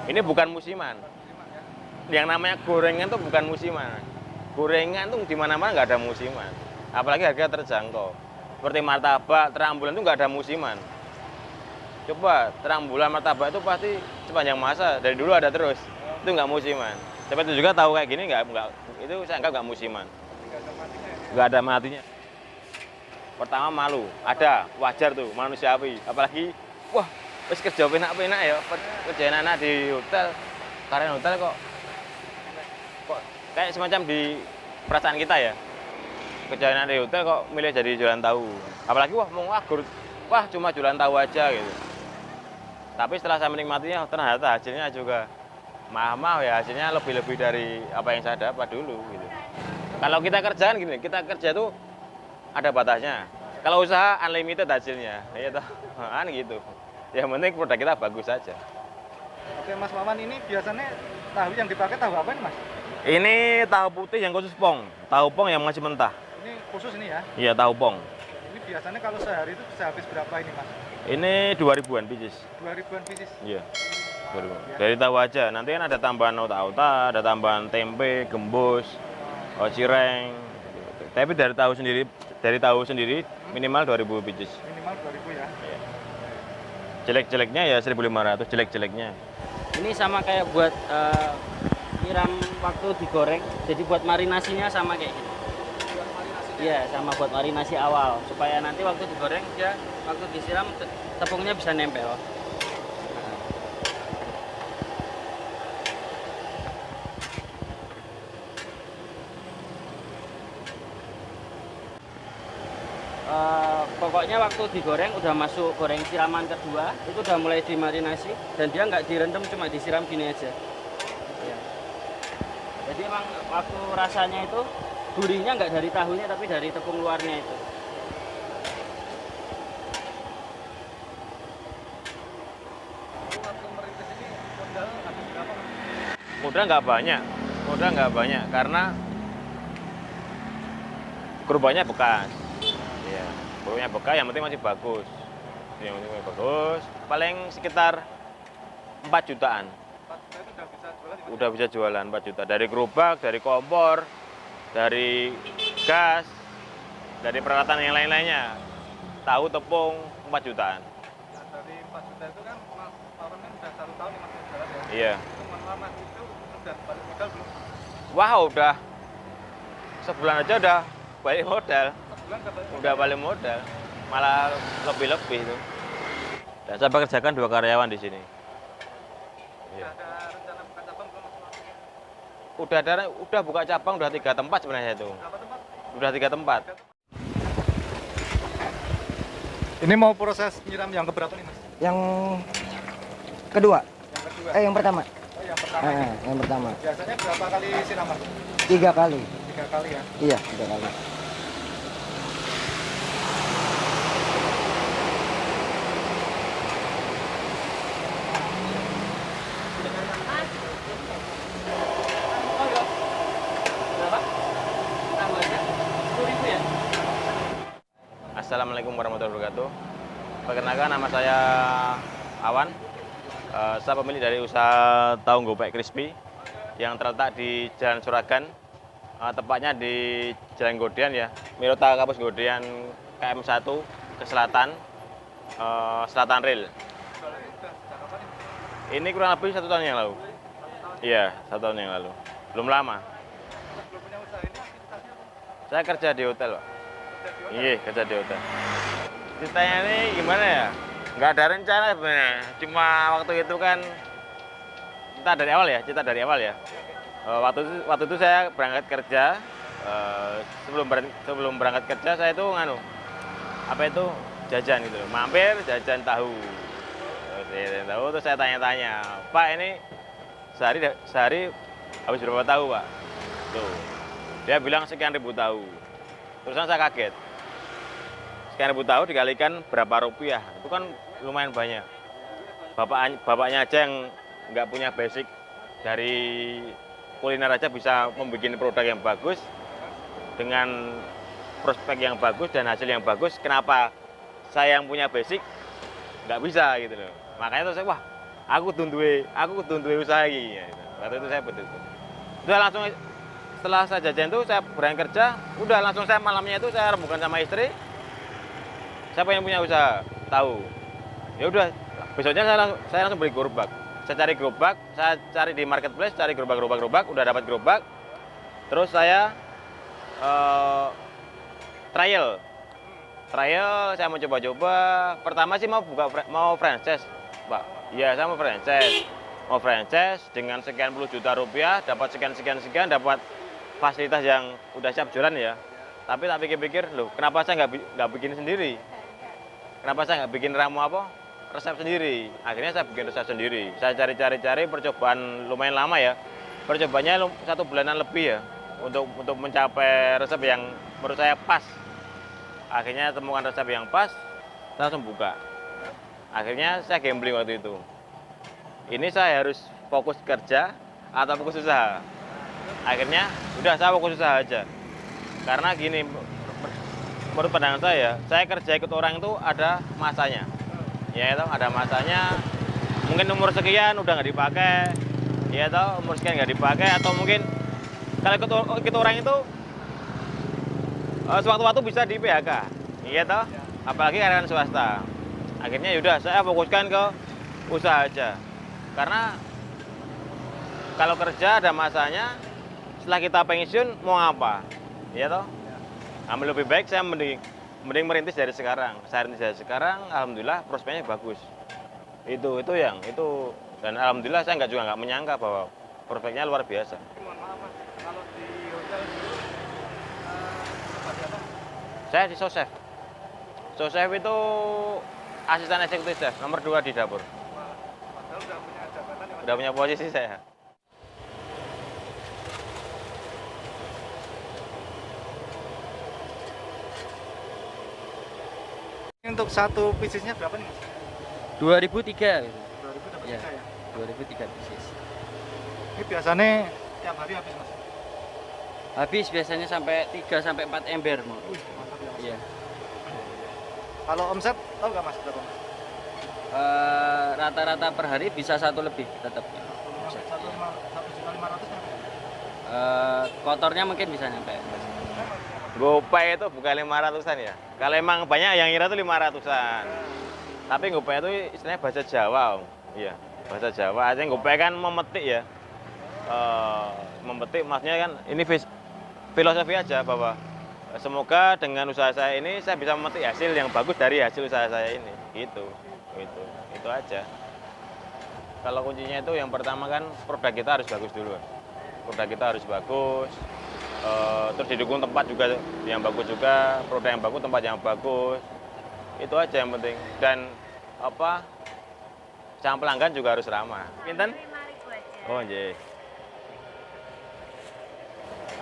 Ini bukan musiman. Yang namanya gorengan tuh bukan musiman. Gorengan tuh di mana-mana nggak ada musiman. Apalagi harga terjangkau. Seperti martabak, terang bulan itu nggak ada musiman. Coba terang bulan martabak itu pasti sepanjang masa dari dulu ada terus. Itu nggak musiman. Tapi itu juga tahu kayak gini nggak itu saya anggap nggak musiman. Nggak ada matinya. Pertama malu, ada wajar tuh manusiawi. Apalagi wah wis kerja penak-penak ya, kerja enak di hotel, karyawan hotel kok kayak semacam di perasaan kita ya. Kerja enak di hotel kok milih jadi jualan tahu. Apalagi wah mau agur, wah cuma jualan tahu aja gitu. Tapi setelah saya menikmatinya ternyata hasilnya juga mahal ya, hasilnya lebih-lebih dari apa yang saya dapat dulu gitu. Kalau kita kerjaan gini, kita kerja tuh ada batasnya. Kalau usaha unlimited hasilnya, ya toh, kan gitu. Yang penting produk kita bagus saja. Oke Mas Maman, ini biasanya tahu yang dipakai tahu apa ini Mas? Ini tahu putih yang khusus pong, tahu pong yang masih mentah. Ini khusus ini ya? Iya tahu pong. Ini biasanya kalau sehari itu bisa habis berapa ini Mas? Ini 2000-an pieces. 2000-an pieces? Iya. Dari tahu aja, nanti kan ada tambahan otak-otak, ada tambahan tempe, gembus, cireng. Tapi dari tahu sendiri minimal 2000 pieces. Minimal 2000 ya? Iya. Jelek-jeleknya ya 1500, jelek-jeleknya. Ini sama kayak buat nyiram waktu digoreng, jadi buat marinasinya sama kayak gini. Iya, sama buat marinasi awal, supaya nanti waktu digoreng dia waktu disiram tepungnya bisa nempel. Pokoknya waktu digoreng udah masuk goreng siraman kedua, itu udah mulai dimarinasi dan dia nggak direndam, cuma disiram gini aja. Ya. Jadi emang waktu rasanya itu gurihnya nggak dari tahunya tapi dari tepung luarnya itu. Waktu merintis ini modal habis berapa Mas? Modal nggak banyak karena gerobaknya bekas. Iya, gerobaknya bekas, yang penting masih bagus. Yang penting masih bagus, paling sekitar 4 jutaan. 4 juta itu udah bisa jualan ya? Udah bisa jualan 4 juta. Dari gerobak, dari kompor, dari gas, dari peralatan yang lain-lainnya. Tahu, tepung, 4 jutaan. Nah, dari 4 juta itu kan Mas Maman kan udah 1 tahun nih Mas jualan ya? Iya. Mas Maman itu udah balik modal belum? Wah, udah sebulan aja udah balik modal. Sebulan udah balik Udah balik modal. Malah lebih-lebih itu. Dan saya pekerjakan 2 karyawan di sini. Udah ada rencana buka cabang belum Mas Maman? Udah buka cabang, udah 3 tempat sebenarnya itu. Apa tempat? Udah 3 tempat. Ini mau proses nyiram yang keberapa nih Mas? Yang kedua, Yang kedua? yang pertama. Oh yang pertama ini. Yang pertama. Biasanya berapa kali siraman? 3 kali. 3 kali ya? Iya, 3 kali. Berapa? Tambahnya 10.000 ya? Assalamualaikum warahmatullahi wabarakatuh. Perkenalkan, nama saya Awan. Saya pemilik dari usaha tahu gopek crispy yang terletak di Jalan Suragan, tepatnya di Jalan Godean ya, Mirota Kampus Godean KM 1 ke selatan, Selatan Rail. Ini kurang lebih 1 tahun yang lalu. Iya, 1 tahun yang lalu. Belum lama. Belum punya usaha ini aktivitasnya apa? Saya kerja di hotel, Pak. Kerja di hotel? Iya, kerja di hotel. Ceritanya ini gimana ya? Nggak ada rencana sebenarnya. Cuma waktu itu kan cerita dari awal ya. Waktu itu saya berangkat kerja. Sebelum berangkat kerja saya itu jajan gitu, mampir jajan tahu. Terus saya tanya-tanya, Pak ini sehari habis berapa tahu Pak? Tuh, dia bilang sekian ribu tahu. Terus saya kaget. Sekian ribu tahu dikalikan berapa rupiah? Itu kan lumayan banyak. Bapaknya aja yang nggak punya basic dari kuliner aja bisa membuat produk yang bagus dengan prospek yang bagus dan hasil yang bagus. Kenapa saya yang punya basic nggak bisa gitu loh? Makanya terus saya, wah aku kudu duwe usaha iki. Ya, waktu itu saya betul. Udah langsung setelah saya jajan itu saya berangkat kerja, udah langsung saya malamnya itu saya rembukan sama istri. Siapa yang punya usaha? Tahu. Ya udah, besoknya saya langsung beli gerobak. Saya cari gerobak, saya cari di marketplace, cari gerobak, udah dapat gerobak. Terus saya trial, saya mau coba-coba. Pertama sih mau franchise, Pak. Iya, saya mau franchise dengan sekian puluh juta rupiah, dapat sekian, dapat fasilitas yang udah siap jualan ya. Tapi tak pikir-pikir, loh, kenapa saya nggak bikin sendiri? Kenapa saya nggak bikin ramu resep sendiri? Akhirnya saya bikin resep sendiri. Saya cari, percobaan lumayan lama ya. Percobaannya 1 bulanan lebih ya, untuk mencapai resep yang menurut saya pas. Akhirnya temukan resep yang pas, langsung buka. Akhirnya saya gambling waktu itu. Ini saya harus fokus kerja atau fokus usaha. Akhirnya udah saya fokus usaha aja. Karena gini, menurut pandangan saya kerja ikut orang itu ada masanya. Ya itu ada masanya. Mungkin umur sekian udah nggak dipakai. Ya itu umur sekian nggak dipakai, atau mungkin kalau ikut orang itu sewaktu-waktu bisa di PHK. Iya toh, apalagi karyawan swasta. Akhirnya yaudah saya fokuskan ke usaha aja. Karena kalau kerja ada masanya, setelah kita pensiun mau apa? Iya toh? Ambil lebih baik saya mending merintis dari sekarang. Saya rintis dari sekarang, alhamdulillah prospeknya bagus. Itu dan alhamdulillah saya nggak menyangka bahwa prospeknya luar biasa. Mohon maaf Mas, kalau di hotel dulu seperti apa? Saya di sous-chef. Sous-chef itu asisten eksekutif chef, nomor 2 di dapur. Padahal udah punya jabatan ya Mas? Udah punya posisi saya. Untuk satu piecesnya berapa nih Mas? 2003 gitu. 2000 dapat Ya, 3 ya? 2003 bisnis. Ini biasanya tiap hari habis Mas? Habis biasanya sampai 3 sampai 4 ember mau. Wih, mantap ya Mas. Iya. Kalau omset tahu nggak Mas berapa Mas? Rata-rata per hari bisa 1 lebih tetap. 1.500 Kotornya mungkin bisa nyampe. Gopay itu bukan 500-an ya. Kalau emang banyak yang ngira itu 500-an. Tapi gopay itu istilahnya bahasa Jawa, Om. Iya, bahasa Jawa. Artinya gopay kan memetik ya. Memetik maksudnya kan ini filosofi aja bahwa semoga dengan usaha saya ini saya bisa memetik hasil yang bagus dari hasil usaha saya ini. Itu aja. Kalau kuncinya itu yang pertama kan produk kita harus bagus dulu. Produk kita harus bagus. Terus didukung tempat juga yang bagus juga, produk yang bagus, tempat yang bagus. Itu aja yang penting. Dan sama pelanggan juga harus ramah. Pinten? Oh, iya.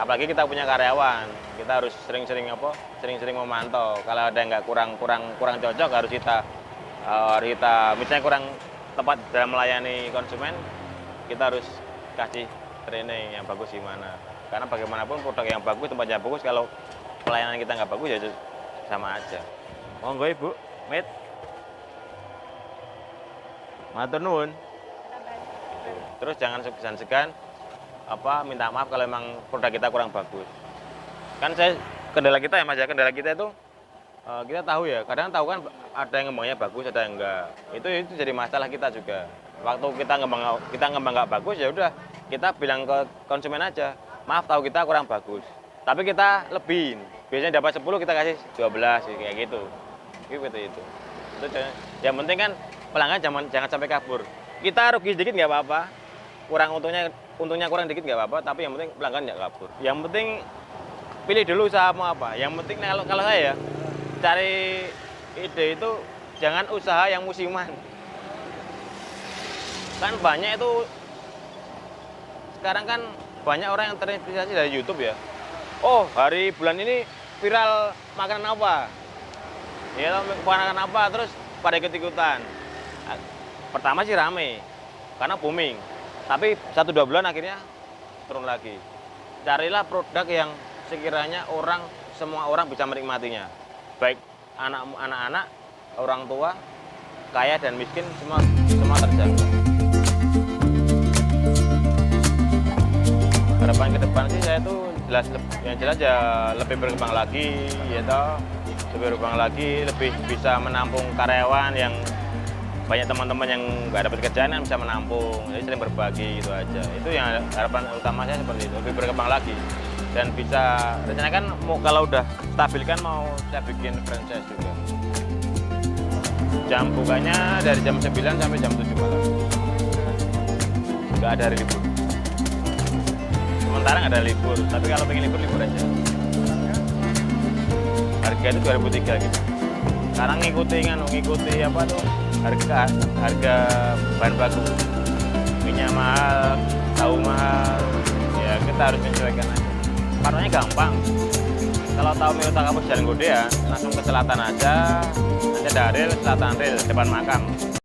Apalagi kita punya karyawan, kita harus sering-sering memantau. Kalau ada yang nggak kurang cocok harus kita misalnya kurang tepat dalam melayani konsumen, kita harus kasih training yang bagus gimana. Karena bagaimanapun produk yang bagus, tempat yang bagus, kalau pelayanan kita nggak bagus ya sama aja. Monggo Ibu, Mit. Matur nuwun. Terus jangan segan-segan minta maaf kalau memang produk kita kurang bagus. Kan kendala kita ya Mas ya, kendala kita itu kita tahu ya, kadang tahu kan ada yang ngembangnya bagus, ada yang enggak. Itu jadi masalah kita juga. Waktu kita ngembang nggak bagus ya udah kita bilang ke konsumen aja, maaf tahu kita kurang bagus. Tapi kita lebihin. Biasanya dapat 10 kita kasih 12 kayak gitu. Itu. Yang penting kan pelanggan jangan sampai kabur. Kita rugi sedikit nggak apa-apa. Untungnya kurang dikit nggak apa-apa, tapi yang penting pelanggan nggak kabur. Yang penting pilih dulu usaha mau apa. Yang penting kalau saya ya, cari ide itu jangan usaha yang musiman. Kan banyak itu sekarang kan banyak orang yang terinspirasi dari YouTube ya. Oh, hari bulan ini viral makanan apa? Ya, makanan apa terus pada ikut-ikutan. Pertama sih rame karena booming. Tapi 1-2 bulan akhirnya turun lagi. Carilah produk yang sekiranya semua orang bisa menikmatinya. Baik anak-anak, orang tua, kaya dan miskin semua terjangkau. saya tuh yang jelas ya lebih berkembang lagi, ya toh, lebih berkembang lagi, lebih bisa menampung karyawan yang banyak teman-teman yang nggak dapat kerjaan yang bisa menampung, jadi sering berbagi gitu aja. Itu yang harapan utama saya seperti itu, lebih berkembang lagi dan bisa rencana kan kalau udah stabil kan mau saya bikin franchise juga. Jam bukanya dari jam 9 sampai jam 7 malam. Nggak ada hari libur. Sementara nggak ada libur, tapi kalau pengen libur aja. Harga itu 2003 gitu. Sekarang ngikuti apa tuh harga bahan baku. Minyak mahal, tahu mahal, ya kita harus menyesuaikan aja. Parnonya gampang. Kalau tahu Mirota Kampus Jalan Godean, langsung ke selatan aja, nanti ada rel, selatan rel, depan makam.